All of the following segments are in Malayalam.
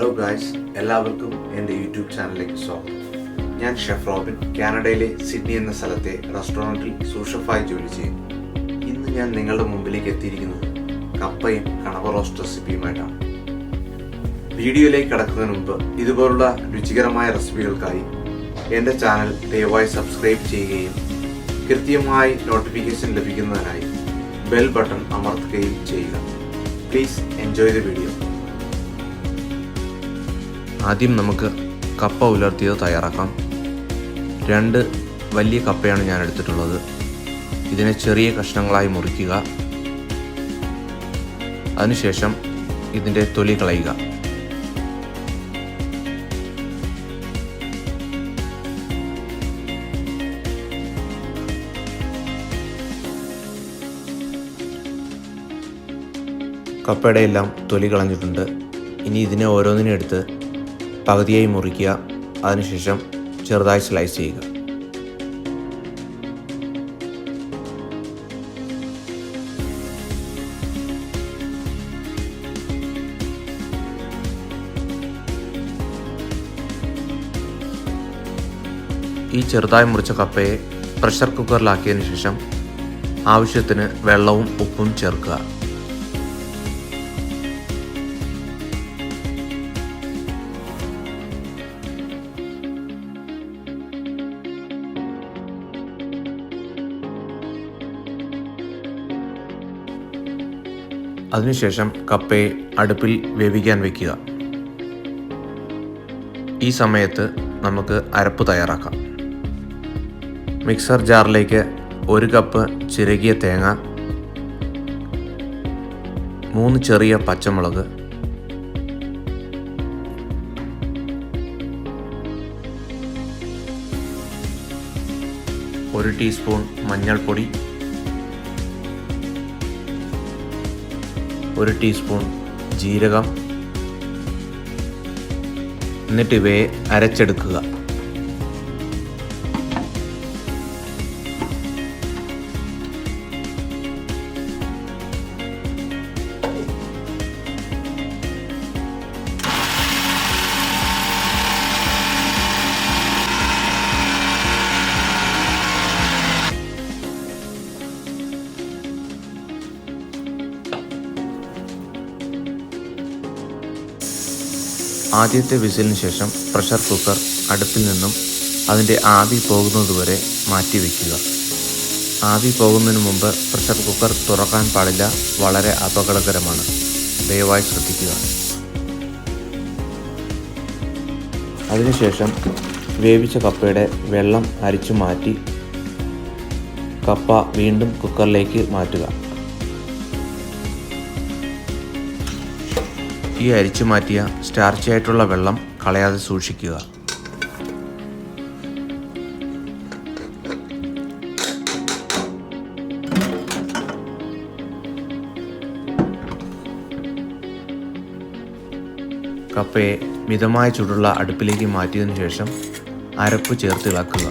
ഹലോ ഗായ്സ്, എല്ലാവർക്കും എൻ്റെ യൂട്യൂബ് ചാനലിലേക്ക് സ്വാഗതം. ഞാൻ ഷെഫ് റോബിൻ, കാനഡയിലെ സിഡ്നി എന്ന സ്ഥലത്തെ റെസ്റ്റോറൻറ്റിൽ സൂഷഫായി ജോലി ചെയ്യുന്നു. ഇന്ന് ഞാൻ നിങ്ങളുടെ മുമ്പിലേക്ക് എത്തിയിരിക്കുന്നത് കപ്പയും കണവ റോസ്റ്റ് റെസിപ്പിയുമായിട്ടാണ്. വീഡിയോയിലേക്ക് കടക്കുന്നതിന് മുമ്പ് ഇതുപോലുള്ള രുചികരമായ റെസിപ്പികൾക്കായി എൻ്റെ ചാനൽ ദയവായി സബ്സ്ക്രൈബ് ചെയ്യുകയും കൃത്യമായി നോട്ടിഫിക്കേഷൻ ലഭിക്കുന്നതിനായി ബെൽ ബട്ടൺ അമർത്തുകയും ചെയ്യുക. Please enjoy the video. ആദ്യം നമുക്ക് കപ്പ ഉലർത്തിയത് തയ്യാറാക്കാം. 2 വലിയ കപ്പയാണ് ഞാൻ എടുത്തിട്ടുള്ളത്. ഇതിനെ ചെറിയ കഷ്ണങ്ങളായി മുറിക്കുക. അതിനുശേഷം ഇതിൻ്റെ തൊലി കളയുക. കപ്പയുടെ എല്ലാം തൊലി കളഞ്ഞിട്ടുണ്ട്. ഇനി ഇതിനെ ഓരോന്നിനും എടുത്ത് പകുതിയായി മുറിക്കുക. അതിനുശേഷം ചെറുതായി സ്ലൈസ് ചെയ്യുക. ഈ ചെറുതായി മുറിച്ച കപ്പയെ പ്രഷർ കുക്കറിലാക്കിയതിനു ശേഷം ആവശ്യത്തിന് വെള്ളവും ഉപ്പും ചേർക്കുക. അതിനുശേഷം കപ്പയെ അടുപ്പിൽ വേവിക്കാൻ വയ്ക്കുക. ഈ സമയത്ത് നമുക്ക് അരപ്പ് തയ്യാറാക്കാം. മിക്സർ ജാറിലേക്ക് 1 കപ്പ് ചിരകിയ തേങ്ങ, 3 ചെറിയ പച്ചമുളക്, 1 ടീസ്പൂൺ മഞ്ഞൾപ്പൊടി, 1 ടീസ്പൂൺ ജീരകം, എന്നിട്ട് ഇവയെ അരച്ചെടുക്കുക. ആദ്യത്തെ വിസിലിന് ശേഷം പ്രഷർ കുക്കർ അടുപ്പിൽ നിന്നും അതിൻ്റെ ആവി പോകുന്നതുവരെ മാറ്റി വയ്ക്കുക. ആവി പോകുന്നതിന് മുമ്പ് പ്രഷർ കുക്കർ തുറക്കാൻ പാടില്ല. വളരെ അപകടകരമാണ്. ദയവായി ശ്രദ്ധിക്കുക. അതിനുശേഷം വേവിച്ച കപ്പയുടെ വെള്ളം അരിച്ചു മാറ്റി കപ്പ വീണ്ടും കുക്കറിലേക്ക് മാറ്റുക. ഈ അരിച്ചു മാറ്റിയ സ്റ്റാർച്ചായിട്ടുള്ള വെള്ളം കളയാതെ സൂക്ഷിക്കുക. കപ്പയെ മിതമായ ചൂടുള്ള അടുപ്പിലേക്ക് മാറ്റിയതിനു ശേഷം അരപ്പ് ചേർത്ത് ഇളക്കുക.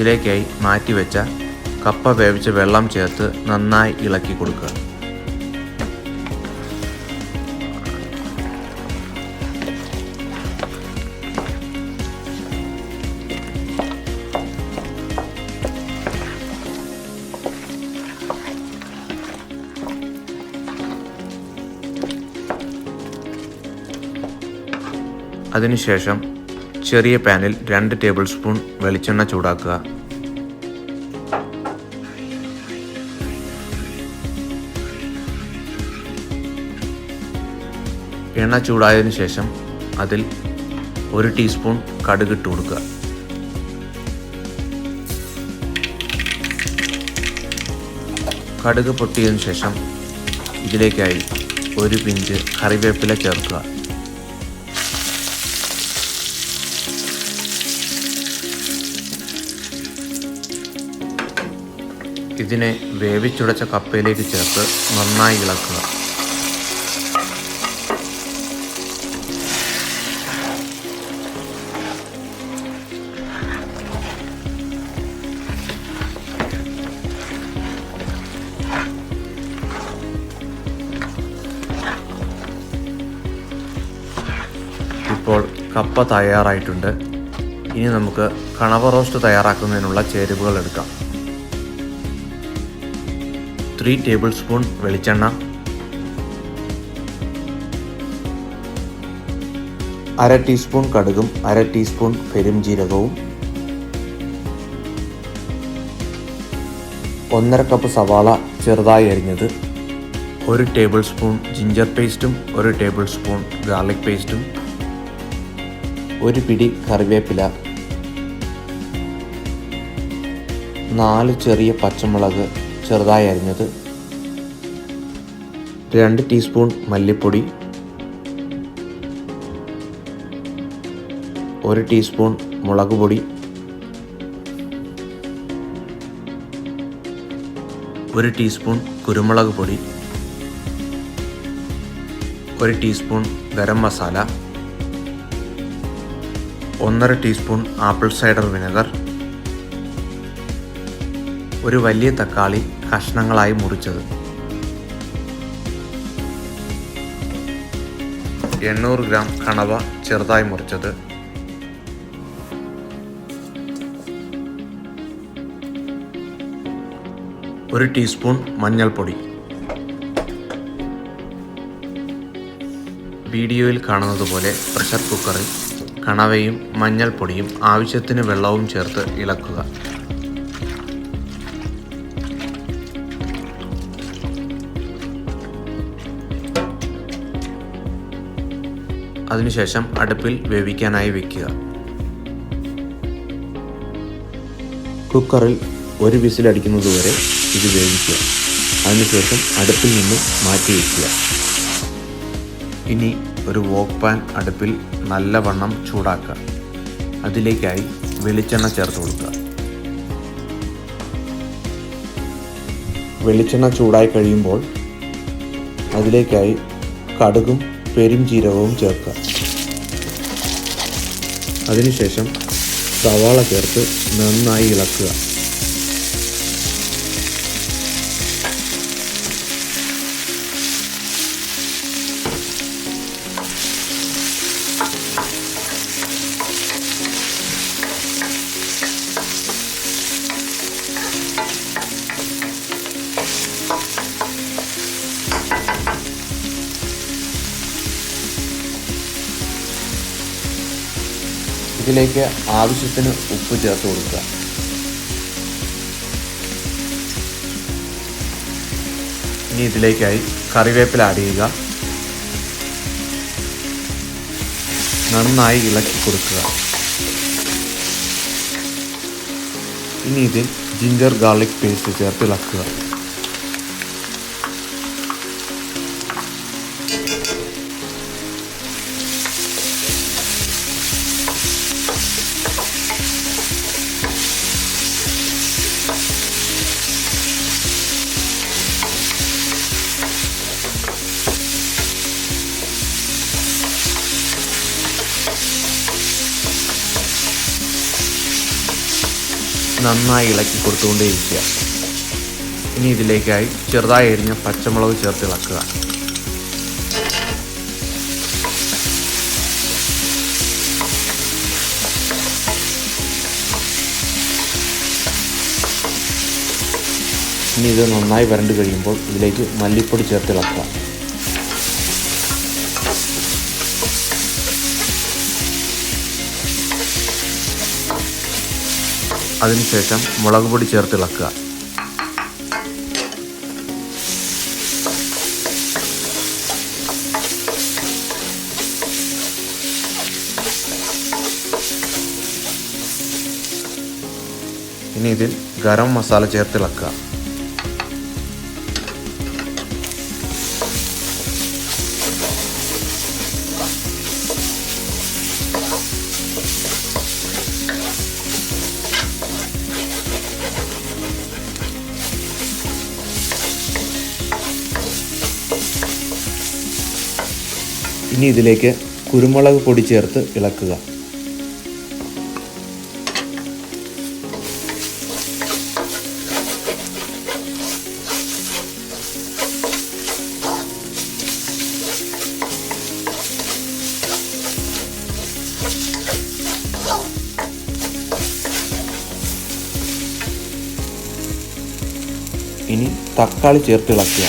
ഇതിലേക്കായി മാറ്റിവെച്ച കപ്പ വേവിച്ച വെള്ളം ചേർത്ത് നന്നായി ഇളക്കി കൊടുക്കുക. അതിനുശേഷം ചെറിയ പാനിൽ 2 ടേബിൾ സ്പൂൺ വെളിച്ചെണ്ണ ചൂടാക്കുക. എണ്ണ ചൂടായതിനു ശേഷം അതിൽ 1 ടീസ്പൂൺ കടുക് ഇട്ട് കൊടുക്കുക. കടുക് പൊട്ടിയതിനു ശേഷം ഇതിലേക്കായി ഒരു പിഞ്ച് കറിവേപ്പില ചേർക്കുക. ഇതിനെ വേവിച്ചുടച്ച കപ്പയിലേക്ക് ചേർത്ത് നന്നായി ഇളക്കുക. ഇപ്പോൾ കപ്പ തയ്യാറായിട്ടുണ്ട്. ഇനി നമുക്ക് കണവ റോസ്റ്റ് തയ്യാറാക്കുന്നതിനുള്ള ചേരുവകൾ എടുക്കാം. 3 ടേബിൾ സ്പൂൺ വെളിച്ചെണ്ണ, 1/2 ടീസ്പൂൺ കടുകും 1/2 ടീസ്പൂൺ പെരുംജീരകവും, 1/2 കപ്പ് സവാള ചെറുതായി അരിഞ്ഞത്, 1 ടേബിൾ സ്പൂൺ ജിഞ്ചർ പേസ്റ്റും 1 ടേബിൾ സ്പൂൺ ഗാർലിക് പേസ്റ്റും, 1 പിടി കറിവേപ്പില, 4 ചെറിയ പച്ചമുളക് ചെറുതായി അരിഞ്ഞത്, 2 ടീസ്പൂൺ മല്ലിപ്പൊടി, 1 ടീസ്പൂൺ മുളക് പൊടി, 1 ടീസ്പൂൺ കുരുമുളക് പൊടി, 1 teaspoon garam masala, 1/2 teaspoon apple cider vinegar, 1 വലിയ തക്കാളി കഷ്ണങ്ങളായി മുറിച്ചത്, 800 ഗ്രാം കണവ ചെറുതായി മുറിച്ചത്, 1 ടീസ്പൂൺ മഞ്ഞൾപ്പൊടി. വീഡിയോയിൽ കാണുന്നത് പോലെ പ്രഷർ കുക്കറിൽ കണവയും മഞ്ഞൾപ്പൊടിയും ആവശ്യത്തിന് വെള്ളവും ചേർത്ത് ഇളക്കുക. അതിനുശേഷം അടുപ്പിൽ വേവിക്കാനായി വയ്ക്കുക. കുക്കറിൽ 1 വിസിലടിക്കുന്നതുവരെ ഇത് വേവിക്കുക. അതിനുശേഷം അടുപ്പിൽ നിന്നും മാറ്റി വയ്ക്കുക. ഇനി ഒരു വോക്ക് പാൻ അടുപ്പിൽ നല്ലവണ്ണം ചൂടാക്കുക. അതിലേക്കായി വെളിച്ചെണ്ണ ചേർത്ത് കൊടുക്കുക. വെളിച്ചെണ്ണ ചൂടായി കഴിയുമ്പോൾ അതിലേക്കായി കടുകും പെരുംജീരകവും ചേർക്കുക. അതിനുശേഷം സവാള ചേർത്ത് നന്നായി ഇളക്കുക. ഇതിലേക്ക് ആവശ്യത്തിന് ഉപ്പ് ചേർത്ത് കൊടുക്കുക. ഇനി ഇതിലേക്കായി കറിവേപ്പില ആഡ് ചെയ്യുക. നന്നായി ഇളക്കി കൊടുക്കുക. ഇനി ഇതിൽ ജിഞ്ചർ ഗാർലിക് പേസ്റ്റ് ചേർത്ത് ഇളക്കുക. നന്നായി ഇളക്കി കൊടുത്തുകൊണ്ടേയിരിക്കുക. ഇനി ഇതിലേക്കായി ചെറുതായി അരിഞ്ഞ പച്ചമുളക് ചേർത്ത് ഇളക്കുക. ഇനി ഇത് നന്നായി വരണ്ട് കഴിയുമ്പോൾ ഇതിലേക്ക് മല്ലിപ്പൊടി ചേർത്ത് ഇളക്കുക. അതിനുശേഷം മുളക് പൊടി ചേർത്ത് ഇളക്കുക. ഇനി ഇതിൽ ഗരം മസാല ചേർത്ത് ഇളക്കുക. ഇനി ഇതിലേക്ക് കുരുമുളക് പൊടി ചേർത്ത് ഇളക്കുക. ഇനി തക്കാളി ചേർത്ത് ഇളക്കുക.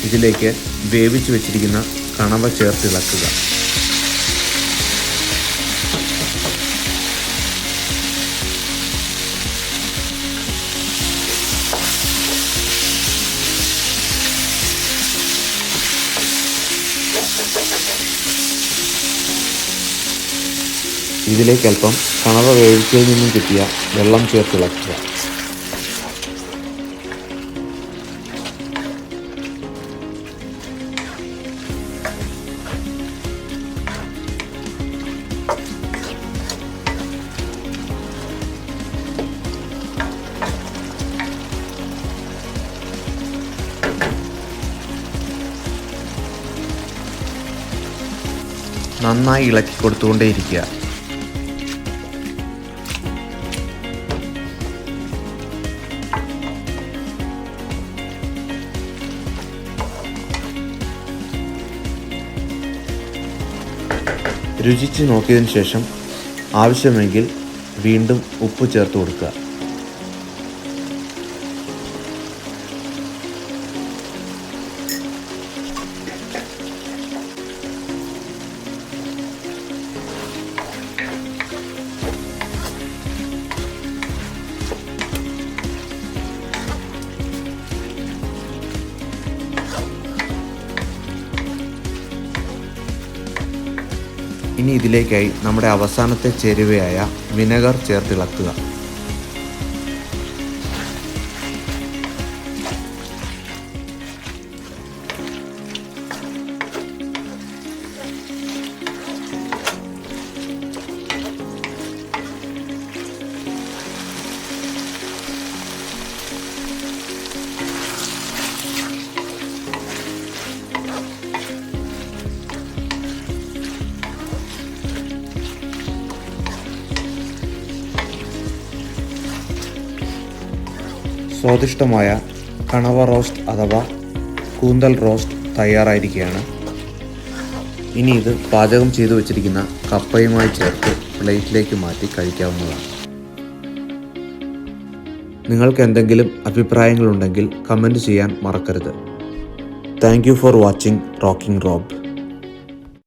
ഇതിലേക്ക് വേവിച്ച് വെച്ചിരിക്കുന്ന കണവ ചേർത്ത് ഇളക്കുക. ഇതിലേക്ക് അല്പം കണവ വേവിച്ചതിൽ നിന്നും കിട്ടിയ വെള്ളം ചേർത്ത് ഇളക്കുക. നന്നായി ഇളക്കി കൊടുത്തുകൊണ്ടേയിരിക്കുക. രുചിച്ച് നോക്കിയതിന് ശേഷം ആവശ്യമെങ്കിൽ വീണ്ടും ഉപ്പ് ചേർത്ത് കൊടുക്കുക. ഇനി ഇതിലേക്കായി നമ്മുടെ അവസാനത്തെ ചേരുവയായ വിനെഗർ ചേർത്തിളക്കുക. സ്വാദിഷ്ടമായ കണവ റോസ്റ്റ് അഥവാ കൂന്തൽ റോസ്റ്റ് തയ്യാറായിരിക്കുകയാണ്. ഇനി ഇത് പാചകം ചെയ്തു വച്ചിരിക്കുന്ന കപ്പയുമായി ചേർത്ത് പ്ലേറ്റിലേക്ക് മാറ്റി കഴിക്കാവുന്നതാണ്. നിങ്ങൾക്ക് എന്തെങ്കിലും അഭിപ്രായങ്ങളുണ്ടെങ്കിൽ കമൻറ്റ് ചെയ്യാൻ മറക്കരുത്. Thank you for watching rocking Rob.